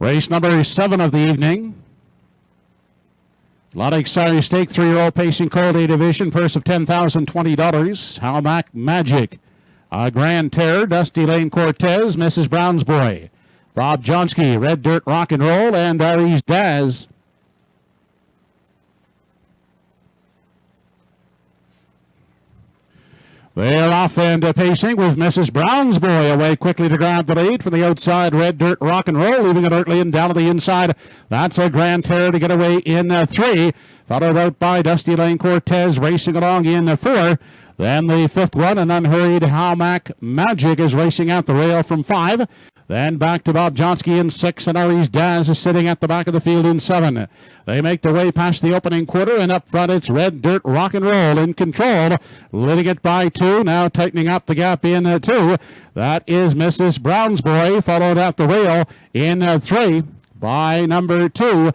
Race number 7 of the evening. A lot of exciting stake, 3-year-old pacing Cold A division, purse of $10,020. How Mac Magic, Grand Terror, Dusty Lane Cortez, Mrs. Brown's Boy, Bob Johnsky, Red Dirt Rock and Roll, and Aries Daz. They're off and pacing with Mrs. Brown's Boy away quickly to grab the lead from the outside. Red Dirt Rock and Roll, leaving it early and down to the inside. That's a Grand Terror to get away in 3. Followed out by Dusty Lane Cortez racing along in 4. Then the 5th one, an unhurried How Mac Magic is racing out the rail from 5. Then back to Bob Johnsky in 6, and Aries Daz is sitting at the back of the field in 7. They make their way past the opening quarter, and up front it's Red Dirt Rock and Roll in control, leading it by 2, now tightening up the gap in 2. That is Mrs. Brown's Boy, followed at the rail in 3 by number 2.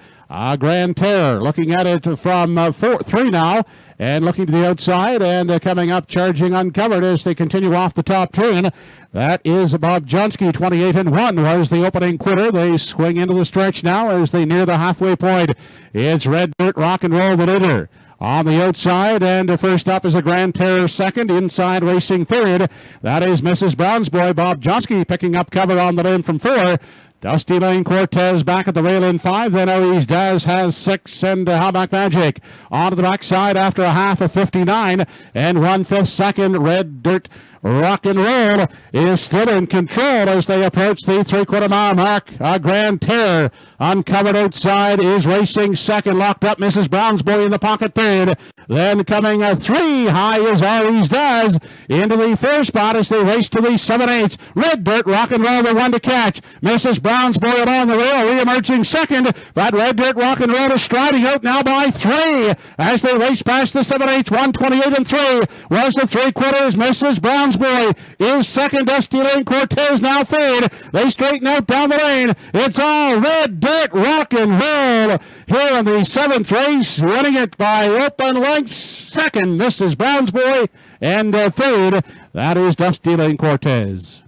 Grand Terror, looking at it from 3 now, and looking to the outside, and coming up, charging uncovered as they continue off the top turn. That is Bob Johnsky, 28-1 was the opening quarter. They swing into the stretch now as they near the halfway point. It's Red Dirt Rock and Roll, the leader. On the outside, and first up is a Grand Terror second, inside racing third. That is Mrs. Brown's Boy, Bob Johnsky, picking up cover on the limb from 4. Dusty Lane Cortez back at the rail in 5. Then Aries Daz has 6. And How Mac Magic onto the backside after a half of 59. And 1/5 second. Red Dirt Rock and Roll is still in control as they approach the 3/4 mile mark. Grand Terror uncovered outside is racing second. Locked up Mrs. Brown's Boy in the pocket third. Then coming 3 high is Aries Daz into the 4 spot as they race to the 7/8. Red Dirt Rock and Roll, the one to catch. Mrs. Brown's Boy along the rail, re-emerging second. But Red Dirt Rock and Roll is striding out now by 3 as they race past the 7/8. 1:28-3 was the 3/4. Mrs. Brown's Boy is second. Dusty Lane Cortez now third. They straighten out down the lane. It's all Red Dirt Rock and Roll here in the 7th race, running it by open lengths. Second, Mrs. Brown's Boy, and third, that is Dusty Lane Cortez.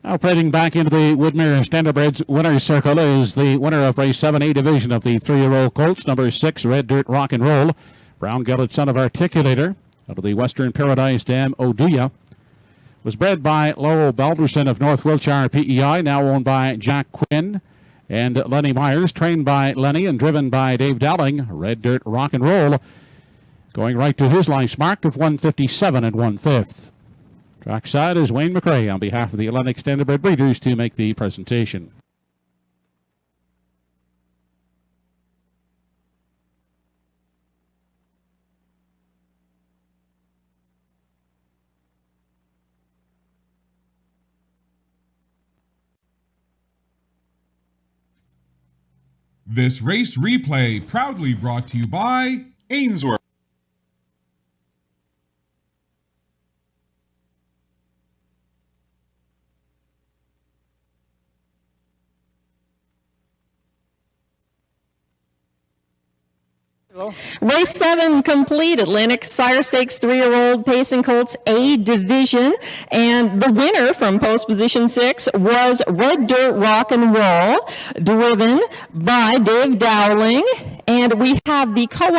Now parading back into the Woodmere Standardbreds winner's circle is the winner of race 7A division of the 3-year-old colts, number 6, Red Dirt Rock and Roll. Brown Gelded son of Articulator out of the Western Paradise Dam, Oduya. Was bred by Lowell Balderson of North Wiltshire PEI, now owned by Jack Quinn and Lenny Myers, trained by Lenny and driven by Dave Dowling. Red Dirt Rock and Roll going right to his life's mark of 157 and 1/5. Trackside is Wayne McRae on behalf of the Atlantic Standardbred Breeders to make the presentation. This race replay proudly brought to you by Ainsworth. Race 7 complete, Atlantic Sire Stakes 3-year-old Pacing Colts A Division, and the winner from post position 6 was Red Dirt Rock and Roll, driven by Dave Dowling, and we have the co